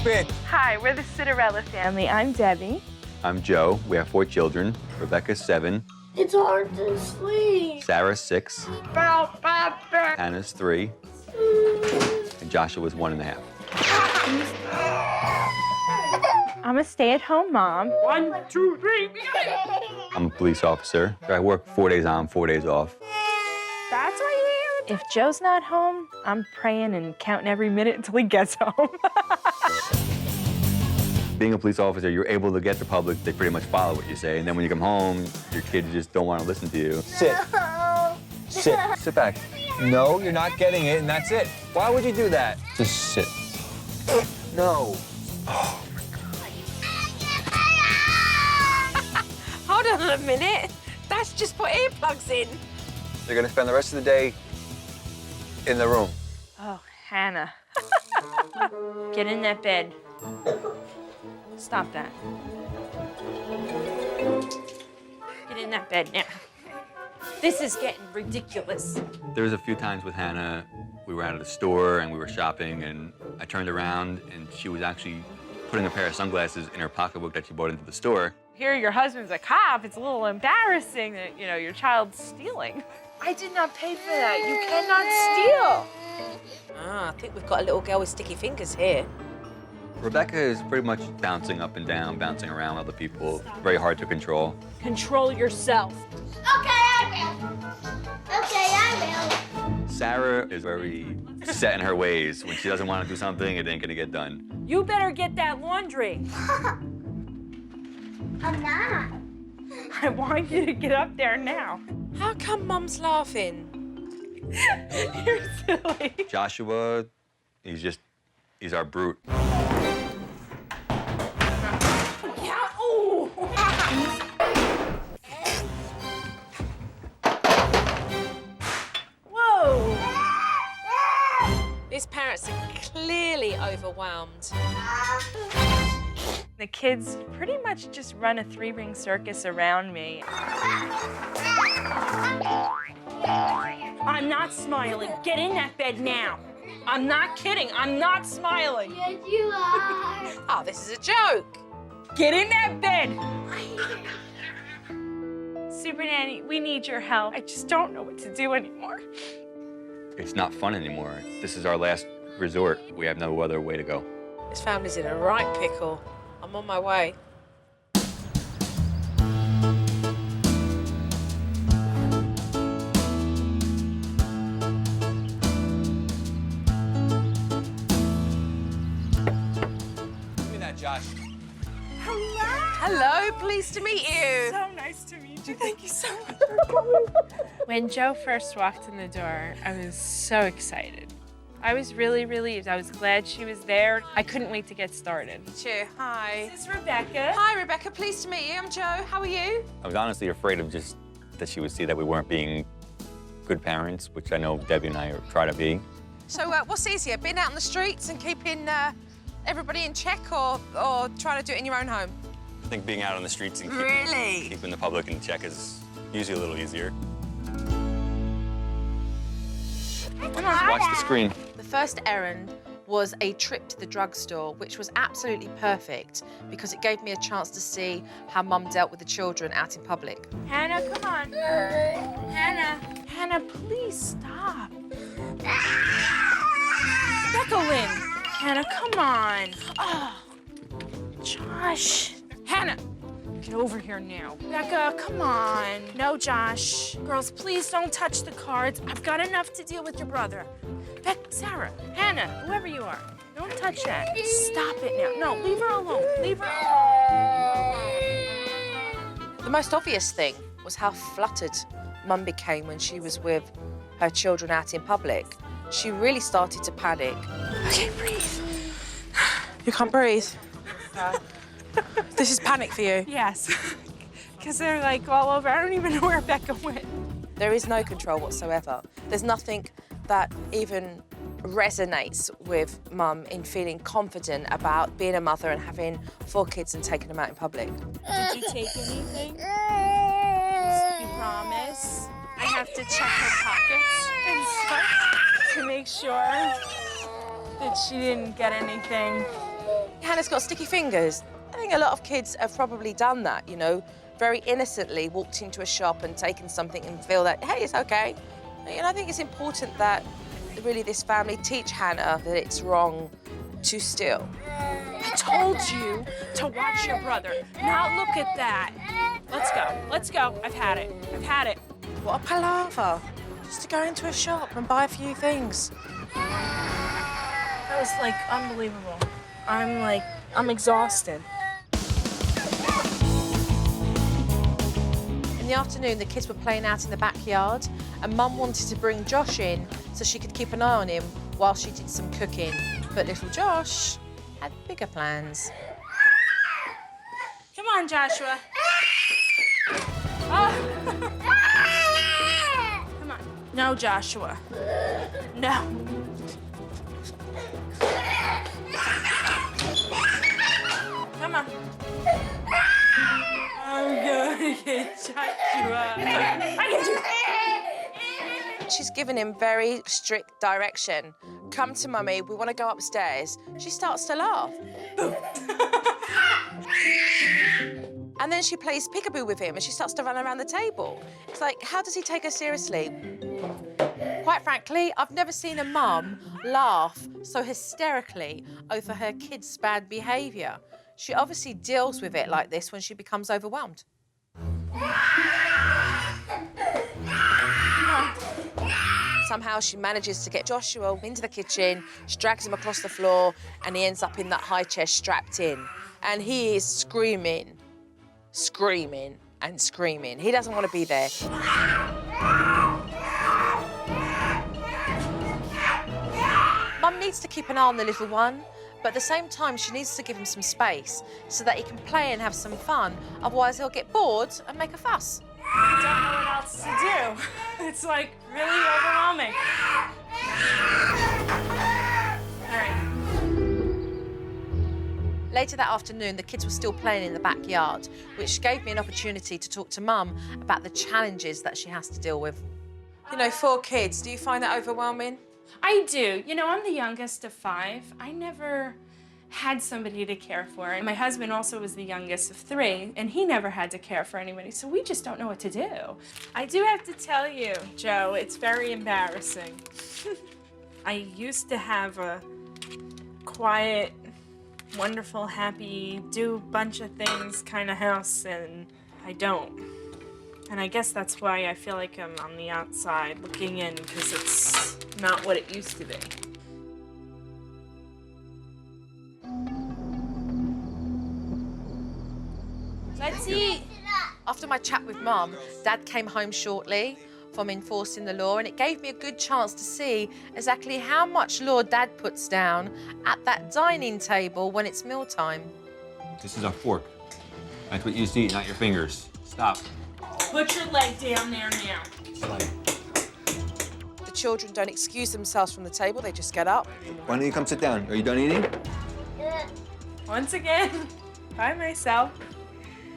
it. Hi, we're the Citarella family. I'm Debbie. I'm Joe. We have 4 children. Rebecca's 7. It's hard to sleep. Sarah's 6. Hannah's 3. And Joshua's 1.5. I'm a stay-at-home mom. 1, 2, 3. I'm a police officer. I work 4 days on, 4 days off. That's why you're here? If Joe's not home, I'm praying and counting every minute until he gets home. Being a police officer, you're able to get the public, they pretty much follow what you say. And then when you come home, your kids just don't want to listen to you. Sit. Sit. Sit back. No, you're not getting it, and that's it. Why would you do that? Just sit. No. Oh, my God. Hold on a minute. That's just put earplugs in. You're gonna spend the rest of the day in the room. Oh, Hannah. Get in that bed. Stop that. Get in that bed now. This is getting ridiculous. There was a few times with Hannah, we were out of the store and we were shopping, and I turned around and she was actually putting a pair of sunglasses in her pocketbook that she bought into the store. Here, your husband's a cop. It's a little embarrassing that, you know, your child's stealing. I did not pay for that. You cannot steal. Ah, I think we've got a little girl with sticky fingers here. Rebecca is pretty much bouncing up and down, bouncing around other people. Very hard to control. Control yourself. Okay, I will. Okay, I will. Sarah is very set in her ways. When she doesn't want to do something, it ain't gonna get done. You better get that laundry. I'm not. I want you to get up there now. How come Mum's laughing? You're silly. Joshua, he's our brute. Yeah, ooh. Whoa. These parents are clearly overwhelmed. The kids pretty much just run a 3-ring circus around me. I'm not smiling. Get in that bed now. I'm not kidding. I'm not smiling. Yes, you are. Oh, this is a joke. Get in that bed. Supernanny, we need your help. I just don't know what to do anymore. It's not fun anymore. This is our last resort. We have no other way to go. This family's in a right pickle. I'm on my way. Give me that, Josh. Hello, pleased to meet you. So nice to meet you. Thank you so much for coming. When Joe first walked in the door, I was so excited. I was really relieved. I was glad she was there. I couldn't wait to get started. Cheer. Hi. This is Rebecca. Hi, Rebecca. Pleased to meet you. I'm Joe. How are you? I was honestly afraid of just that she would see that we weren't being good parents, which I know Debbie and I try to be. So what's easier, being out on the streets and keeping everybody in check, or trying to do it in your own home? I think being out on the streets and Really? keeping the public in check is usually a little easier. Watch the screen. The first errand was a trip to the drugstore, which was absolutely perfect because it gave me a chance to see how Mum dealt with the children out in public. Hannah, come on. Hannah. Hannah, please stop. Becca Lynn. Hannah, come on. Oh, Josh. Hannah, get over here now. Becca, come on. No, Josh. Girls, please don't touch the cards. I've got enough to deal with your brother. Sarah, Hannah, whoever you are, don't touch that. Stop it now. No, leave her alone. Leave her alone. The most obvious thing was how fluttered Mum became when she was with her children out in public. She really started to panic. Okay, breathe. You can't breathe. This is panic for you. Yes, because they're like all over. I don't even know where Becca went. There is no control whatsoever. There's nothing that even resonates with Mum in feeling confident about being a mother and having 4 kids and taking them out in public. Did you take anything? You promise? I have to check her pockets and stuff to make sure that she didn't get anything. Hannah's got sticky fingers. I think a lot of kids have probably done that, you know, very innocently walked into a shop and taken something and feel that, hey, it's okay. And I think it's important that really this family teach Hannah that it's wrong to steal. I told you to watch your brother. Now look at that. Let's go. Let's go. I've had it. I've had it. What a palaver. Just to go into a shop and buy a few things. That was, like, unbelievable. I'm exhausted. In the afternoon, the kids were playing out in the backyard, and Mum wanted to bring Josh in so she could keep an eye on him while she did some cooking. But little Josh had bigger plans. Come on, Joshua. Oh. Come on. No, Joshua. No. Come on. I'm gonna get Joshua. I get you. She's given him very strict direction. Come to Mummy, we want to go upstairs. She starts to laugh. And then she plays peekaboo with him and she starts to run around the table. It's like, how does he take her seriously? Quite frankly, I've never seen a mum laugh so hysterically over her kid's bad behaviour. She obviously deals with it like this when she becomes overwhelmed. Somehow she manages to get Joshua into the kitchen, she drags him across the floor, and he ends up in that high chair strapped in. And he is screaming, screaming, and screaming. He doesn't want to be there. Mum needs to keep an eye on the little one, but at the same time, she needs to give him some space so that he can play and have some fun. Otherwise, he'll get bored and make a fuss. I don't know what else to do. It's like really overwhelming. All right. Later that afternoon, the kids were still playing in the backyard, which gave me an opportunity to talk to Mum about the challenges that she has to deal with. You know, 4 kids, do you find that overwhelming? I do. You know, I'm the youngest of 5. I never had somebody to care for. And my husband also was the youngest of 3, and he never had to care for anybody, so we just don't know what to do. I do have to tell you, Joe, it's very embarrassing. I used to have a quiet, wonderful, happy, do a bunch of things kind of house, and I don't. And I guess that's why I feel like I'm on the outside looking in, because it's not what it used to be. Let's eat. After my chat with Mum, Dad came home shortly from enforcing the law, and it gave me a good chance to see exactly how much law Dad puts down at that dining table when it's mealtime. This is a fork. That's what you see, not your fingers. Stop. Put your leg down there now. The children don't excuse themselves from the table, they just get up. Why don't you come sit down? Are you done eating? Once again, by myself.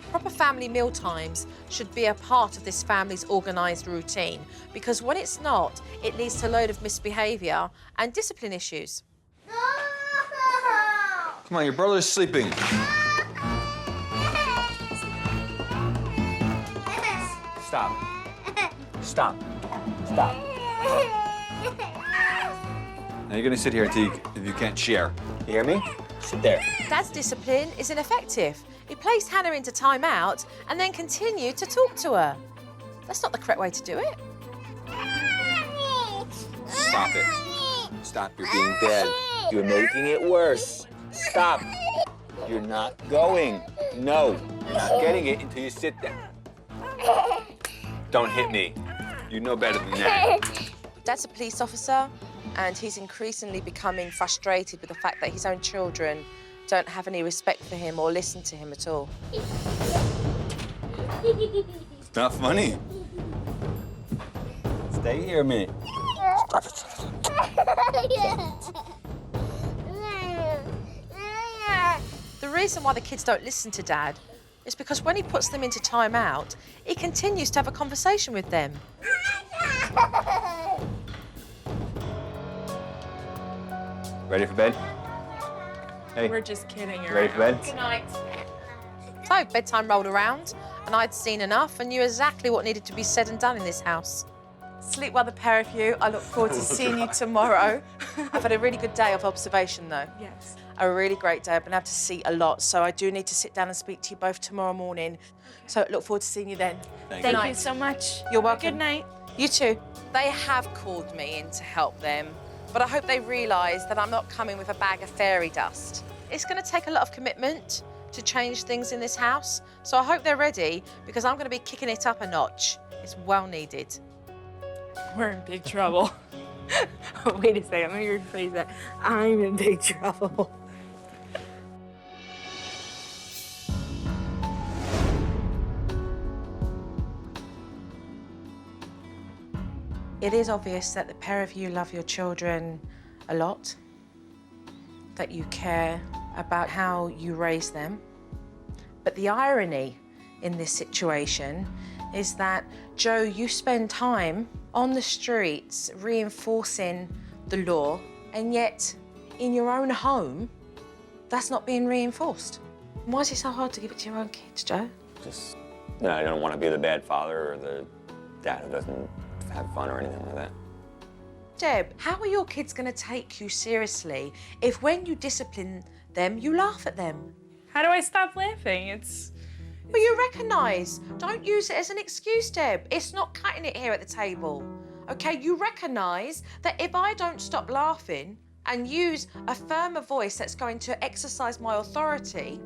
Proper family meal times should be a part of this family's organised routine, because when it's not, it leads to a load of misbehaviour and discipline issues. Come on, your brother's sleeping. Stop. Stop. Stop. Now you're gonna sit here until you can't share. You hear me? Sit there. Dad's discipline is ineffective. He placed Hannah into timeout and then continued to talk to her. That's not the correct way to do it. Stop it. Stop, you're being bad. You're making it worse. Stop. You're not going. No, you're not getting it until you sit down. Don't hit me. You know better than that. Dad's a police officer, and he's increasingly becoming frustrated with the fact that his own children don't have any respect for him or listen to him at all. It's not funny. Stay here a minute. Stop it. The reason why the kids don't listen to Dad is because when he puts them into timeout, he continues to have a conversation with them. Ready for bed? Hey. We're just kidding Ready for bed? Good night. So, bedtime rolled around, and I'd seen enough and knew exactly what needed to be said and done in this house. Sleep well, the pair of you. I look forward to seeing you tomorrow. I've had a really good day of observation, though. Yes. A really great day. I've been able to see a lot, so I do need to sit down and speak to you both tomorrow morning. So look forward to seeing you then. Thank you so much. You're welcome. Good night. You too. They have called me in to help them, but I hope they realise that I'm not coming with a bag of fairy dust. It's going to take a lot of commitment to change things in this house, so I hope they're ready, because I'm going to be kicking it up a notch. It's well needed. We're in big trouble. Wait a second, let me rephrase that. I'm in big trouble. It is obvious that the pair of you love your children a lot, that you care about how you raise them. But the irony in this situation is that, Joe, you spend time on the streets reinforcing the law, and yet in your own home, that's not being reinforced. Why is it so hard to give it to your own kids, Joe? Just, no, I don't want to be the bad father or the dad who doesn't have fun or anything like that. Deb, how are your kids going to take you seriously if when you discipline them, you laugh at them? How do I stop laughing? It's But you recognise. Don't use it as an excuse, Deb. It's not cutting it here at the table. OK, you recognise that if I don't stop laughing and use a firmer voice that's going to exercise my authority,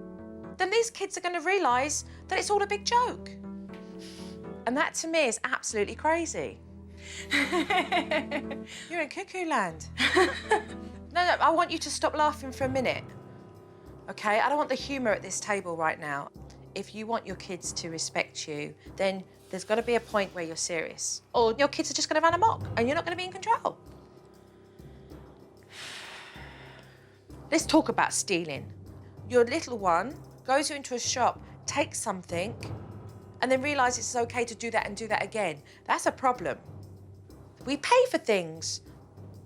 then these kids are going to realise that it's all a big joke. And that, to me, is absolutely crazy. You're in cuckoo land. No, I want you to stop laughing for a minute. OK, I don't want the humour at this table right now. If you want your kids to respect you, then there's got to be a point where you're serious. Or your kids are just going to run amok and you're not going to be in control. Let's talk about stealing. Your little one goes into a shop, takes something, and then realises it's okay to do that and do that again. That's a problem. We pay for things.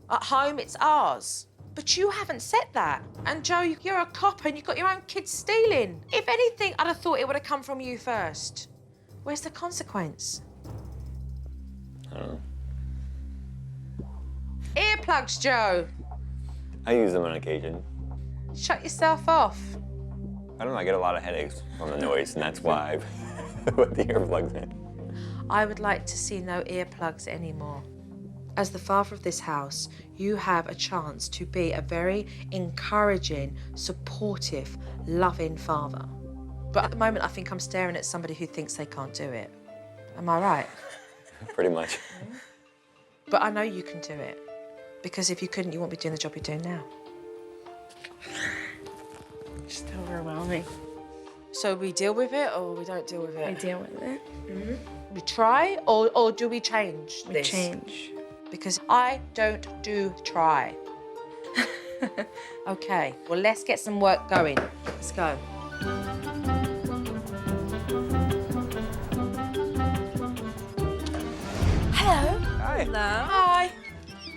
At home, it's ours. But you haven't said that. And Joe, you're a cop and you've got your own kids stealing. If anything, I'd have thought it would have come from you first. Where's the consequence? I don't know. Earplugs, Joe. I use them on occasion. Shut yourself off. I don't know, I get a lot of headaches from the noise, and that's why I put the earplugs in. I would like to see no earplugs anymore. As the father of this house, you have a chance to be a very encouraging, supportive, loving father. But at the moment, I think I'm staring at somebody who thinks they can't do it. Am I right? Pretty much. But I know you can do it. Because if you couldn't, you won't be doing the job you're doing now. just overwhelming. So we deal with it or we don't deal with it? I deal with it. We try or do we change We this? change. Because I don't do try. Okay, well, let's get some work going. Let's go. Hello. Hi.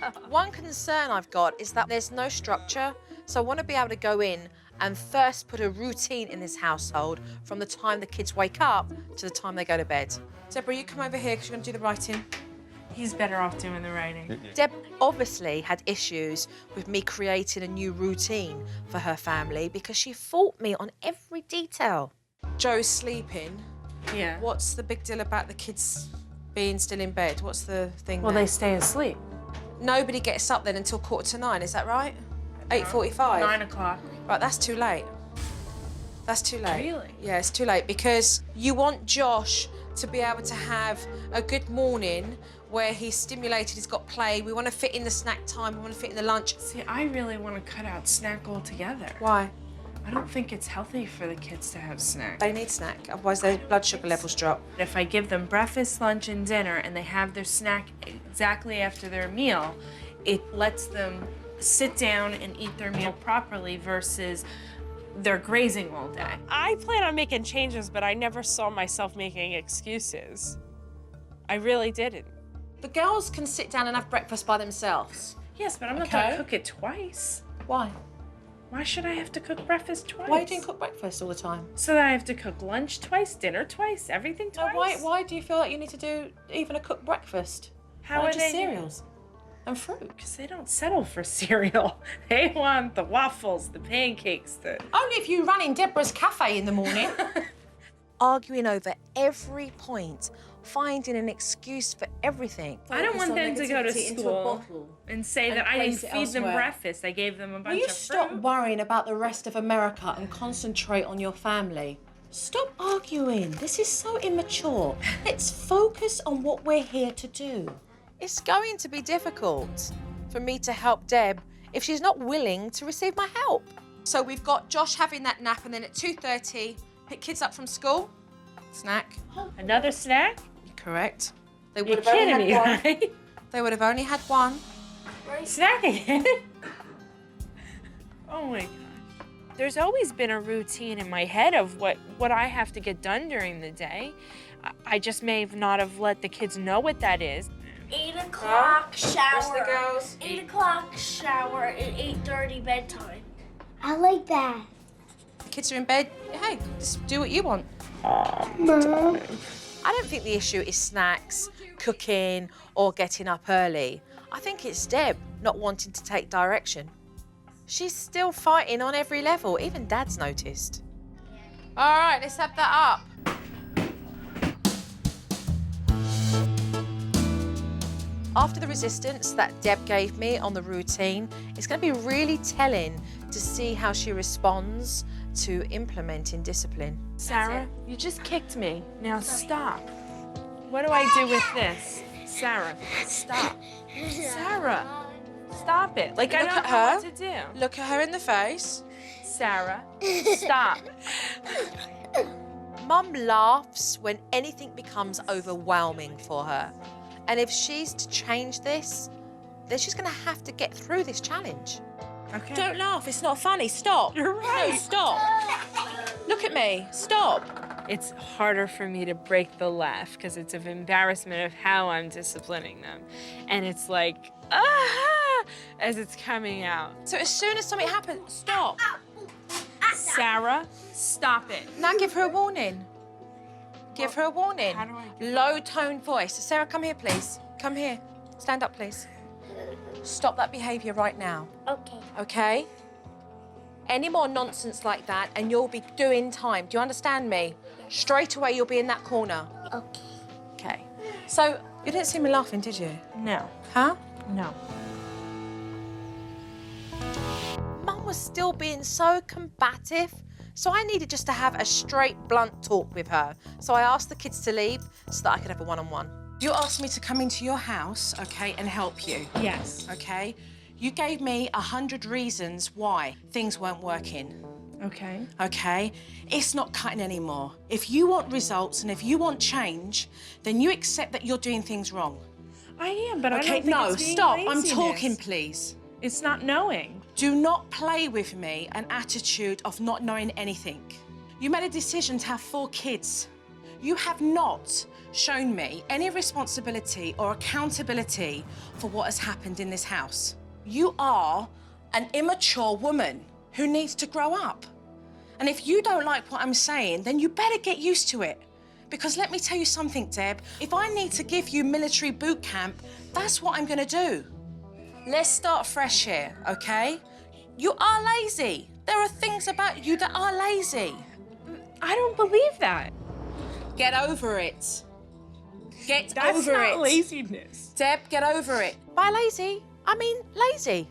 Hi. One concern I've got is that there's no structure, so I want to be able to go in and first put a routine in this household from the time the kids wake up to the time they go to bed. Deborah, you come over here because you're going to do the writing. He's better off doing the writing. Deb obviously had issues with me creating a new routine for her family because she fought me on every detail. Joe's sleeping. Yeah. What's the big deal about the kids being still in bed? What's the thing Well, there? they stay asleep. Nobody gets up then until 8:45, is that right? 8:45? 9 o'clock. Right, that's too late. That's too late. Really? Yeah, it's too late because you want Josh to be able to have a good morning where he's stimulated, he's got play. We want to fit in the snack time, we want to fit in the lunch. See, I really want to cut out snack altogether. Why? I don't think it's healthy for the kids to have snacks. They need snack, otherwise their blood sugar levels drop. If I give them breakfast, lunch, and dinner, and they have their snack exactly after their meal, it lets them sit down and eat their meal properly versus they're grazing all day. I plan on making changes, but I never saw myself making excuses. I really didn't. The girls can sit down and have breakfast by themselves. Yes, but I'm not Okay. gonna cook it twice. Why? Why should I have to cook breakfast twice? Why do you cook breakfast all the time? So that I have to cook lunch twice, dinner twice, everything twice? Why do you feel like you need to do even a cooked breakfast? How Why are just they cereals and fruit? Because they don't settle for cereal. They want the waffles, the pancakes, the... Only if you run in Deborah's cafe in the morning. Arguing over every point, finding an excuse for everything. I don't want them to go to school and say that I didn't feed them breakfast. I gave them a bunch of fruit. Will you stop worrying about the rest of America and concentrate on your family? Stop arguing. This is so immature. Let's focus on what we're here to do. It's going to be difficult for me to help Deb if she's not willing to receive my help. So we've got Josh having that nap, and then at 2:30, pick kids up from school. Snack. Another snack? Correct. They You're kidding me, right? They would have only had one. Snack again? Oh my gosh. There's always been a routine in my head of what I have to get done during the day. I just may not have let the kids know what that is. 8 o'clock shower. Where's the girls? 8 o'clock shower and 8:30 bedtime. I like that. The kids are in bed. Hey, just do what you want. Mom. I don't think the issue is snacks, cooking, or getting up early. I think it's Deb not wanting to take direction. She's still fighting on every level. Even Dad's noticed. All right, let's have that up. After the resistance that Deb gave me on the routine, it's going to be really telling to see how she responds to implementing discipline. Sarah, you just kicked me. Now stop. What do I do with this? Sarah, stop. Sarah, stop it. Like, I Look don't at know her. what to do. Look at her in the face. Sarah, stop. Mum laughs when anything becomes overwhelming for her. And if she's to change this, then she's going to have to get through this challenge. Okay. Don't laugh, it's not funny. Stop. You're right. No, stop. Look at me. Stop. It's harder for me to break the laugh because it's of embarrassment of how I'm disciplining them. And it's like, ah, as it's coming out. So as soon as something happens, stop. Sarah, stop it. Now give her a warning. Give her a warning. How do I give Low-toned voice. Sarah, come here, please. Come here. Stand up, please. Stop that behaviour right now. Okay. Okay? Any more nonsense like that and you'll be doing time. Do you understand me? Straight away you'll be in that corner. Okay. Okay. So, you didn't see me laughing, did you? No, Huh? no. Mum was still being so combative, so I needed just to have a straight, blunt talk with her. So I asked the kids to leave so that I could have a one-on-one. You asked me to come into your house, okay, and help you. Yes. Okay? You gave me 100 reasons why things weren't working. Okay. Okay? It's not cutting anymore. If you want results and if you want change, then you accept that you're doing things wrong. I am, but I Okay, don't think no, it's being stop. I'm laziness. talking, please. It's not knowing. Do not play with me an attitude of not knowing anything. You made a decision to have 4 kids. You have not shown me any responsibility or accountability for what has happened in this house. You are an immature woman who needs to grow up. And if you don't like what I'm saying, then you better get used to it. Because let me tell you something, Deb, if I need to give you military boot camp, that's what I'm gonna do. Let's start fresh here, okay? You are lazy. There are things about you that are lazy. I don't believe that. Get over it. Get That's over not it. laziness. Deb, get over it. By lazy, I mean lazy.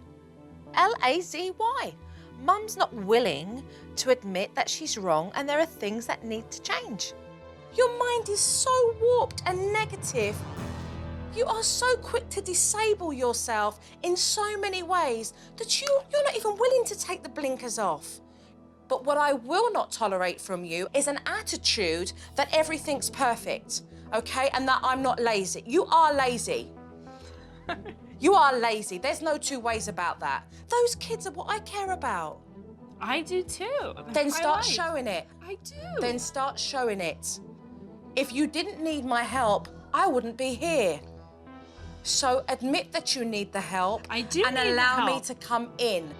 L-A-Z-Y. Mum's not willing to admit that she's wrong and there are things that need to change. Your mind is so warped and negative. You are so quick to disable yourself in so many ways that you're not even willing to take the blinkers off. But what I will not tolerate from you is an attitude that everything's perfect, okay? And that I'm not lazy. You are lazy. You are lazy. There's no 2 ways about that. Those kids are what I care about. I do too. Then That's my start life. showing it. I do. Then start showing it. If you didn't need my help, I wouldn't be here. So admit that you need the help. I do and need the allow me help. to come in.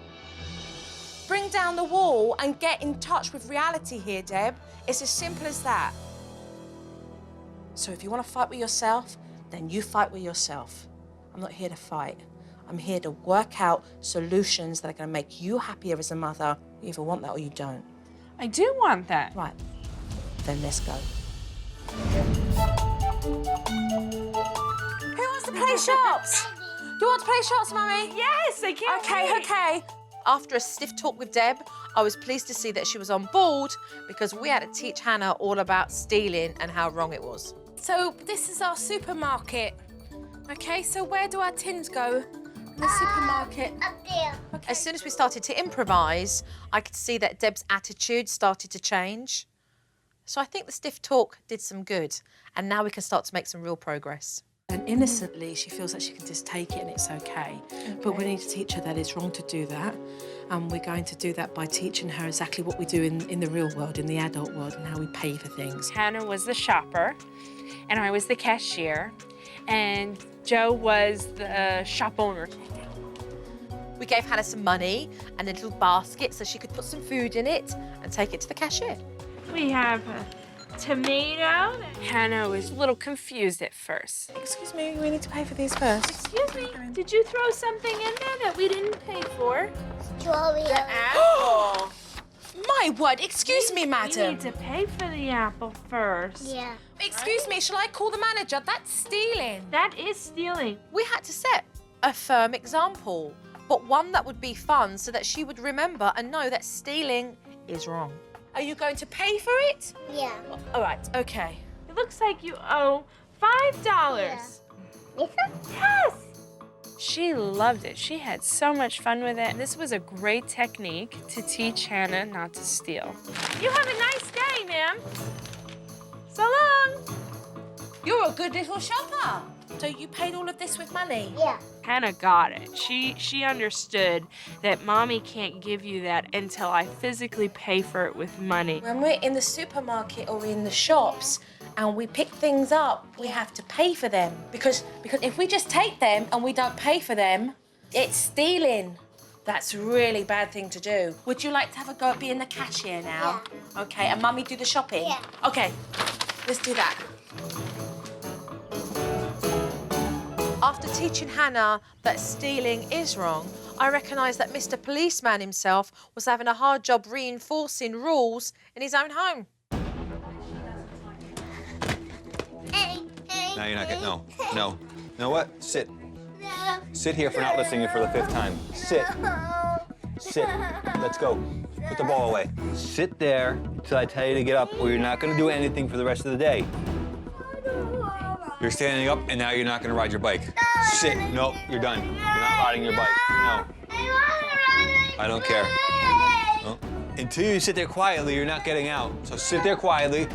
bring down the wall and get in touch with reality here, Deb. It's as simple as that. So if you want to fight with yourself, then you fight with yourself. I'm not here to fight. I'm here to work out solutions that are going to make you happier as a mother. You either want that or you don't. I do want that. Right, then let's go. Who wants to play shops? Do you want to play shops, Mummy? Yes, I can't wait. Okay. After a stiff talk with Deb, I was pleased to see that she was on board because we had to teach Hannah all about stealing and how wrong it was. So this is our supermarket. Okay, so where do our tins go in the supermarket? Up there. As soon as we started to improvise, I could see that Deb's attitude started to change. So I think the stiff talk did some good, and now we can start to make some real progress. And innocently, she feels like she can just take it and it's okay. But we need to teach her that it's wrong to do that. And we're going to do that by teaching her exactly what we do in the real world, in the adult world, and how we pay for things. Hannah was the shopper, and I was the cashier, and Joe was the shop owner. We gave Hannah some money and a little basket so she could put some food in it and take it to the cashier. We have a tomato. Hannah was a little confused at first. Excuse me, we need to pay for these first. Excuse me, did you throw something in there that we didn't pay for? Strawberry. Apple. My word, excuse me, We madam. need to pay for the apple first. Yeah. Excuse me, shall I call the manager? That's stealing. That is stealing. We had to set a firm example, but one that would be fun so that she would remember and know that stealing is wrong. Are you going to pay for it? Yeah. All right, okay. It looks like you owe $5. Yes! She loved it. She had so much fun with it. This was a great technique to teach Hannah not to steal. You have a nice day, ma'am. So long. You're a good little shopper. So you paid all of this with money? Yeah. Hannah got it. She understood that Mommy can't give you that until I physically pay for it with money. When we're in the supermarket or in the shops and we pick things up, we have to pay for them. Because if we just take them and we don't pay for them, it's stealing. That's a really bad thing to do. Would you like to have a go at being the cashier now? Yeah. Okay, and Mummy do the shopping? Yeah. Okay, let's do that. After teaching Hannah that stealing is wrong, I recognised that Mr. Policeman himself was having a hard job reinforcing rules in his own home. Now you're not getting, no. You know what? Sit. No. Sit here for not listening for the 5th time. Sit. Sit. Let's go. Put the ball away. Sit there till I tell you to get up, or you're not going to do anything for the rest of the day. You're standing up, and now you're not going to ride your bike. Sit. Nope, you're done. You're not riding your bike. No. I don't care. No. Until you sit there quietly, you're not getting out. So sit there quietly.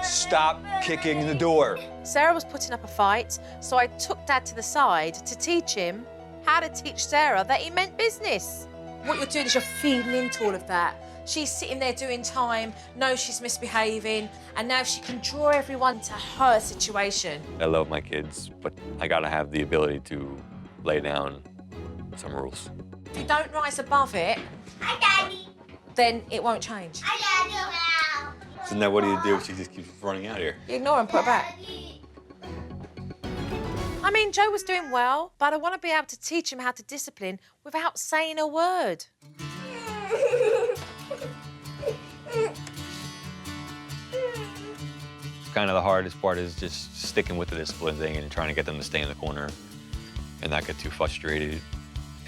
Stop kicking the door. Sarah was putting up a fight, so I took Dad to the side to teach him how to teach Sarah that he meant business. What you're doing is you're feeding into all of that. She's sitting there doing time, knows she's misbehaving, and now she can draw everyone to her situation. I love my kids, but I gotta have the ability to lay down some rules. If you don't rise above it, Hi, Daddy. then it won't change. Hi, Daddy. So now what do you do if she just keeps running out here? You ignore and put her back. I mean, Joe was doing well, but I want to be able to teach him how to discipline without saying a word. Kind of the hardest part is just sticking with the discipline thing and trying to get them to stay in the corner and not get too frustrated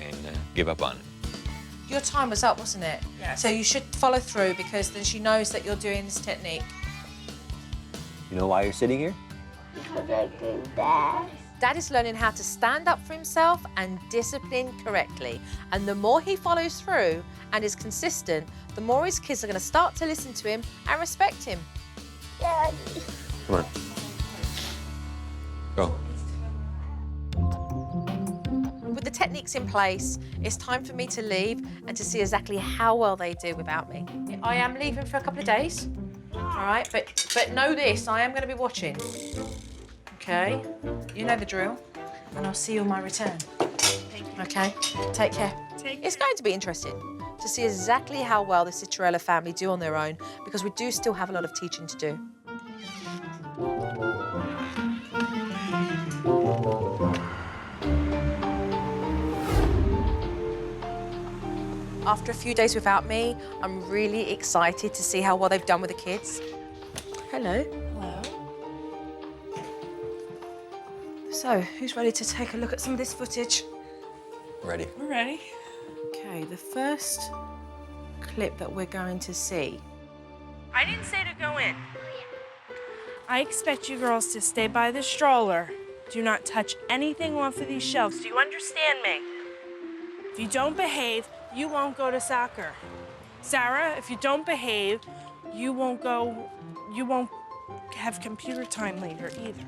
and give up on it. Your time was up, wasn't it? Yes. So you should follow through because then she knows that you're doing this technique. You know why you're sitting here? Because I do that. Dad is learning how to stand up for himself and discipline correctly. And the more he follows through and is consistent, the more his kids are going to start to listen to him and respect him. Daddy. Come on. Go. With the techniques in place, it's time for me to leave and to see exactly how well they do without me. I am leaving for a couple of days, all right? But know this, I am going to be watching, okay? You know the drill, and I'll see you on my return. Thank you. Okay, take care. Take It's going to be interesting to see exactly how well the Citarella family do on their own, because we do still have a lot of teaching to do. After a few days without me, I'm really excited to see how well they've done with the kids. Hello. Hello. So, who's ready to take a look at some of this footage? Ready. We're ready. Okay, the first clip that we're going to see. I didn't say to go in. I expect you girls to stay by the stroller. Do not touch anything off of these shelves. Do you understand me? If you don't behave, you won't go to soccer. Sarah, if you don't behave, you won't have computer time later either.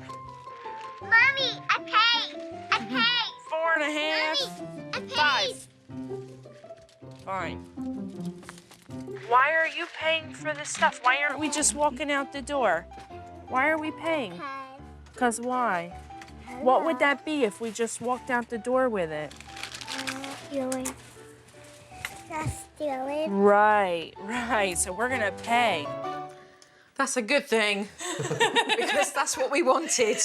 Mommy, I paid. I paid. 4.5. Mommy, I paid. 5. Fine. Why are you paying for this stuff? Why aren't we just walking out the door? Why are we paying? Because why? What would that be if we just walked out the door with it? Stealing. That's stealing. Right. So we're gonna pay. That's a good thing, because that's what we wanted.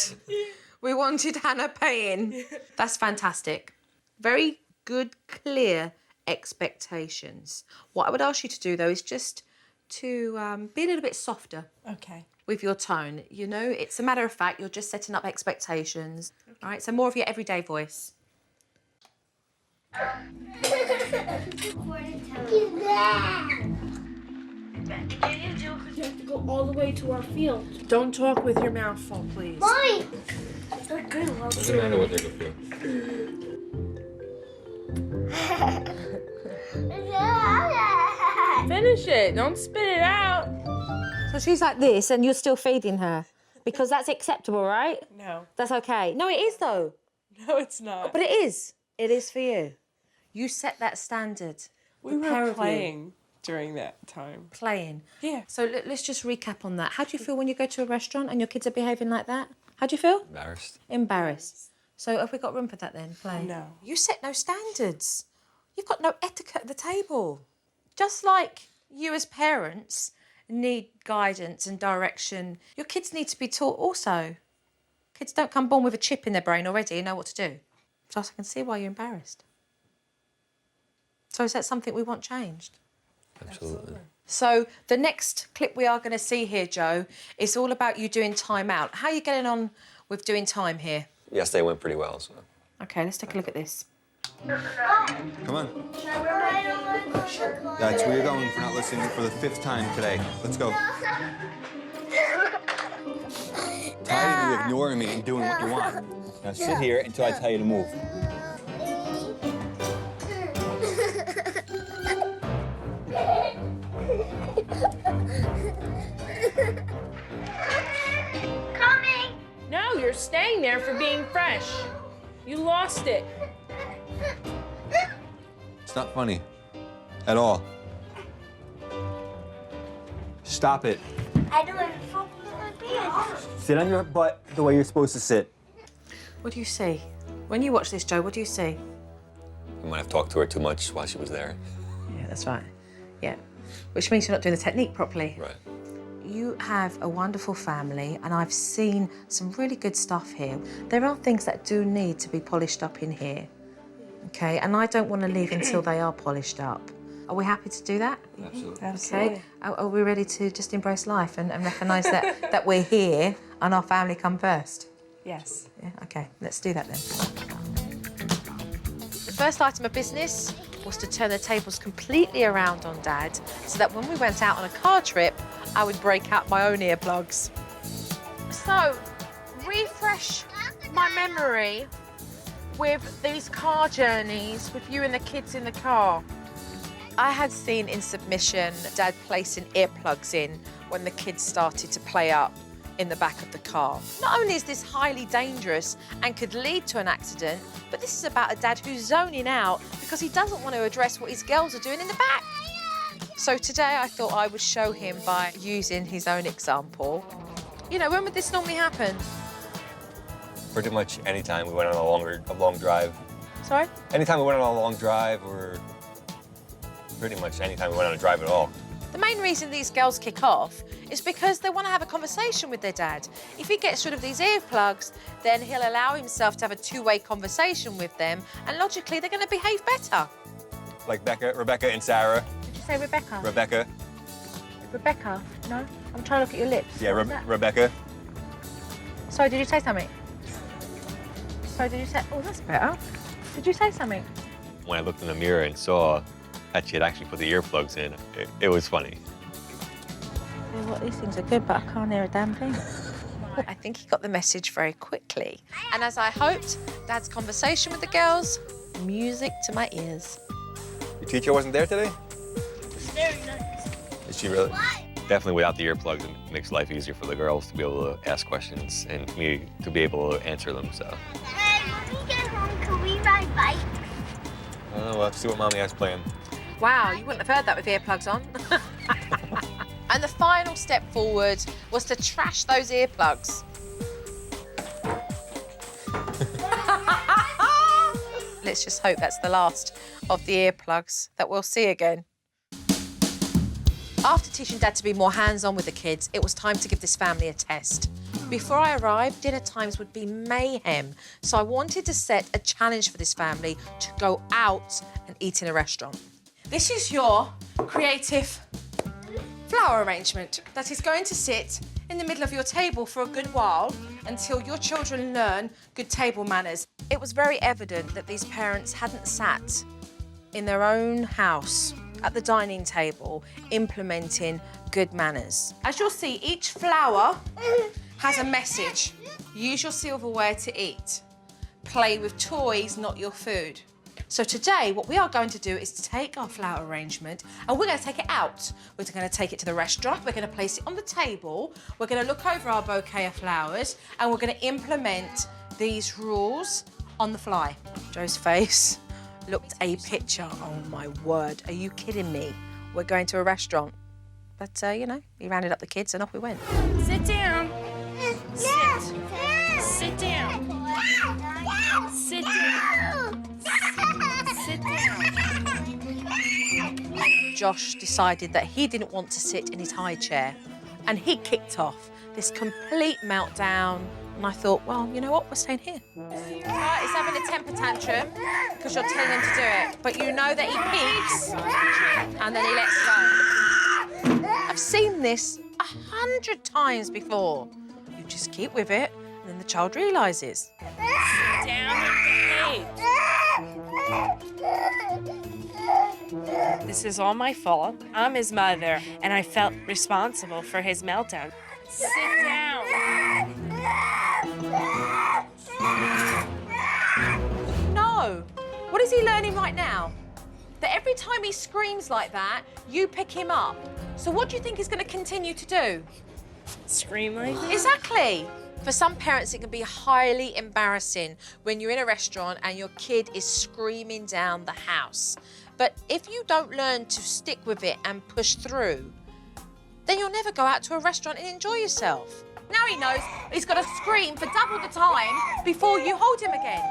We wanted Hannah paying. That's fantastic. Very good, clear expectations. What I would ask you to do, though, is just to be a little bit softer. Okay. With your tone. You know, it's a matter of fact, you're just setting up expectations. Okay. All right, so more of your everyday voice. He's there. You have to go all the way to our field. Don't talk with your mouth full, please. Mommy. They're good. Doesn't matter what they're good for. Finish it. Don't spit it out. So she's like this and you're still feeding her, because that's acceptable, right? No. That's okay. No, it is, though. No, it's not. But it is. It is for you. You set that standard. We The pair were of you. playing during that time. Playing. Yeah. So let's just recap on that. How do you feel when you go to a restaurant and your kids are behaving like that? How do you feel? Embarrassed. Embarrassed. So have we got room for that then? Play. No. You set no standards. You've got no etiquette at the table. Just like you as parents need guidance and direction, your kids need to be taught also. Kids don't come born with a chip in their brain already and know what to do. So I can see why you're embarrassed. So is that something we want changed? Absolutely. So the next clip we are going to see here, Joe, is all about you doing time out. How are you getting on with doing time here? Yesterday went pretty well, so. Okay, let's take a look at this. Come on. That's where you're going for not listening for the 5th time today. Let's go. Tired of you ignoring me and doing what you want. Now sit here until I tell you to move. Coming. No, you're staying there for being fresh. You lost it. It's not funny. At all. Stop it. I don't want to focus on my pants. Sit on your butt the way you're supposed to sit. What do you see? When you watch this, Joe, what do you see? I might have talked to her too much while she was there. Yeah, that's right. Yeah. Which means you're not doing the technique properly. Right. You have a wonderful family, and I've seen some really good stuff here. There are things that do need to be polished up in here, okay? And I don't want to leave until they are polished up. Are we happy to do that? Absolutely. Okay. Are we ready to just embrace life and recognise that we're here and our family come first? Yes. Yeah, okay, let's do that then. The first item of business was to turn the tables completely around on Dad, so that when we went out on a car trip, I would break out my own earplugs. So, refresh my memory with these car journeys with you and the kids in the car. I had seen in submission Dad placing earplugs in when the kids started to play up in the back of the car. Not only is this highly dangerous and could lead to an accident, but this is about a dad who's zoning out because he doesn't want to address what his girls are doing in the back. So today I thought I would show him by using his own example. You know, when would this normally happen? Pretty much anytime we went on a long drive. Sorry? Anytime we went on a long drive or pretty much anytime we went on a drive at all. The main reason these girls kick off is because they want to have a conversation with their dad. If he gets rid of these earplugs, then he'll allow himself to have a two-way conversation with them, and logically they're going to behave better. Like Rebecca and Sarah. Did you say Rebecca? Rebecca. Rebecca? No? I'm trying to look at your lips. Yeah, What was that? Rebecca. Sorry, did you say something? Sorry, did you say... Oh, that's better. Did you say something? When I looked in the mirror and saw that she had actually put the earplugs in, it was funny. Yeah, well, these things are good, but I can't hear a damn thing. I think he got the message very quickly. And as I hoped, Dad's conversation with the girls, music to my ears. Your teacher wasn't there today? It's very nice. Is she really? Definitely without the earplugs, it makes life easier for the girls to be able to ask questions and me to be able to answer them, so. Hey, when we get home, can we ride bikes? We'll have to see what Mommy has planned. Wow, you wouldn't have heard that with earplugs on. And the final step forward was to trash those earplugs. Let's just hope that's the last of the earplugs that we'll see again. After teaching Dad to be more hands-on with the kids, it was time to give this family a test. Before I arrived, dinner times would be mayhem, so I wanted to set a challenge for this family to go out and eat in a restaurant. This is your creative flower arrangement that is going to sit in the middle of your table for a good while until your children learn good table manners. It was very evident that these parents hadn't sat in their own house at the dining table implementing good manners. As you'll see, each flower has a message. Use your silverware to eat. Play with toys, not your food. So today, what we are going to do is to take our flower arrangement and we're going to take it out. We're going to take it to the restaurant, we're going to place it on the table, we're going to look over our bouquet of flowers and we're going to implement these rules on the fly. Joe's face looked a picture. Oh my word, are you kidding me? We're going to a restaurant. But, you know, he rounded up the kids and off we went. Sit down. Sit. Sit down. Sit down. Sit down. Josh decided that he didn't want to sit in his high chair and he kicked off this complete meltdown. And I thought, well, you know what, we're staying here. He's having a temper tantrum because you're telling him to do it. But you know that he peaks and then he lets go. I've seen this 100 times before. You just keep with it and then the child realises. Down and behave. This is all my fault. I'm his mother, and I felt responsible for his meltdown. Sit down. No. What is he learning right now? That every time he screams like that, you pick him up. So what do you think he's going to continue to do? Scream like that? Exactly. For some parents, it can be highly embarrassing when you're in a restaurant and your kid is screaming down the house. But if you don't learn to stick with it and push through, then you'll never go out to a restaurant and enjoy yourself. Now he knows he's got to scream for double the time before you hold him again.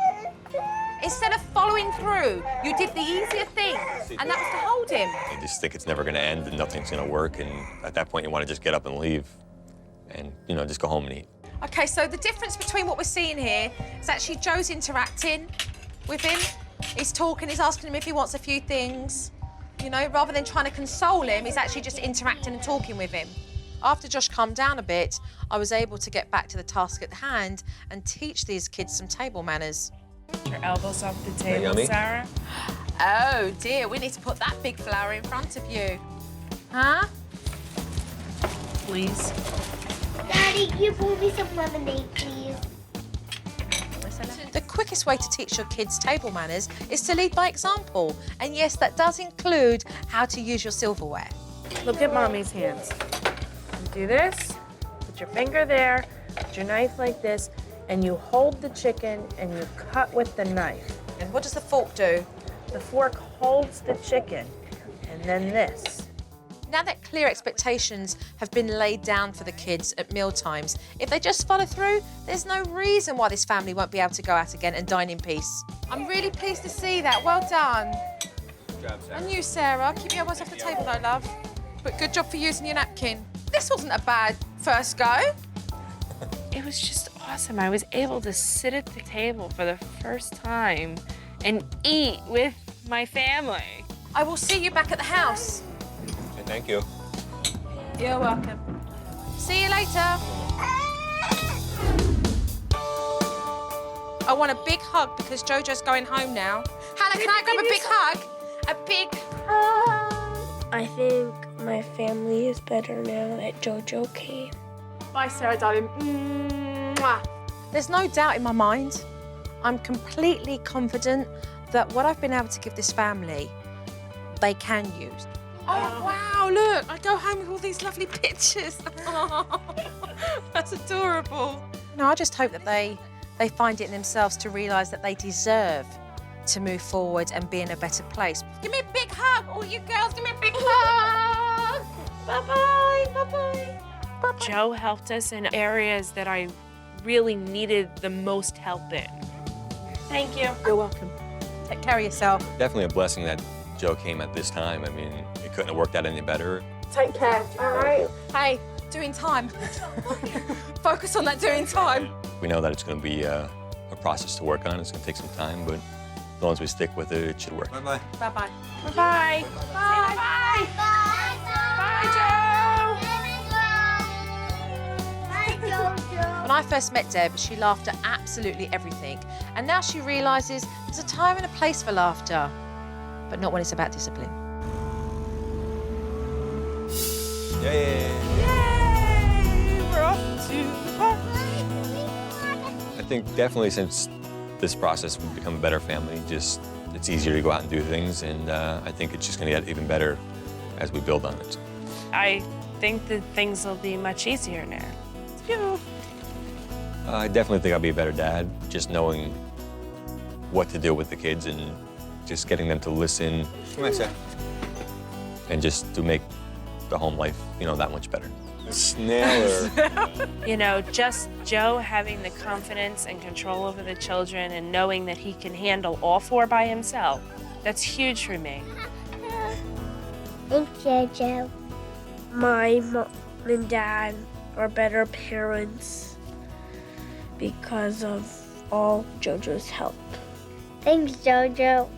Instead of following through, you did the easier thing, and that was to hold him. You just think it's never going to end and nothing's going to work, and at that point you want to just get up and leave and, you know, just go home and eat. Okay, so the difference between what we're seeing here is actually Joe's interacting with him. He's talking, he's asking him if he wants a few things. You know, rather than trying to console him, he's actually just interacting and talking with him. After Josh calmed down a bit, I was able to get back to the task at hand and teach these kids some table manners. Put your elbows off the table, yummy? Sarah. Oh dear, we need to put that big flower in front of you. Huh? Please. Daddy, can you pour me some lemonade, please? The quickest way to teach your kids table manners is to lead by example. And yes, that does include how to use your silverware. Look at Mommy's hands. You do this, put your finger there, put your knife like this, and you hold the chicken and you cut with the knife. And what does the fork do? The fork holds the chicken, and then this. Now that clear expectations have been laid down for the kids at mealtimes, if they just follow through, there's no reason why this family won't be able to go out again and dine in peace. I'm really pleased to see that. Well done. And you, Sarah, keep your elbows off the table though, love. But good job for using your napkin. This wasn't a bad first go. It was just awesome. I was able to sit at the table for the first time and eat with my family. I will see you back at the house. Okay, thank you. You're welcome. See you later. I want a big hug because Jojo's going home now. Hannah, can I grab a big hug? A big hug. I think my family is better now that Jojo came. Bye, Sarah, darling. Mwah. There's no doubt in my mind. I'm completely confident that what I've been able to give this family, they can use. Oh, wow, look, I go home with all these lovely pictures. Oh, that's adorable. No, I just hope that they find it in themselves to realise that they deserve to move forward and be in a better place. Give me a big hug, all you girls, give me a big hug. Bye-bye, bye-bye. Bye-bye. Joe helped us in areas that I really needed the most help in. Thank you. You're welcome. Take care of yourself. Definitely a blessing that Joe came at this time. I mean, it couldn't have worked out any better. Take care, all right? Hey, doing time. Focus on that doing time. We know that it's going to be a process to work on. It's going to take some time, but as long as we stick with it, it should work. Bye-bye. Bye-bye. Bye-bye. Bye. Bye, Joe. When I first met Deb, she laughed at absolutely everything. And now she realises there's a time and a place for laughter, but not when it's about discipline. Yay! We're off to the park. I think definitely since this process, we've become a better family. Just, it's easier to go out and do things, and I think it's just going to get even better as we build on it. I think that things will be much easier now. Phew. I definitely think I'll be a better dad, just knowing what to do with the kids and just getting them to listen. Come on, Sarah. And just to make the home life, that much better. Snailer. You know, just Joe having the confidence and control over the children and knowing that he can handle all four by himself, that's huge for me. Thanks, Jojo. My mom and dad are better parents because of all Jojo's help. Thanks, Jojo.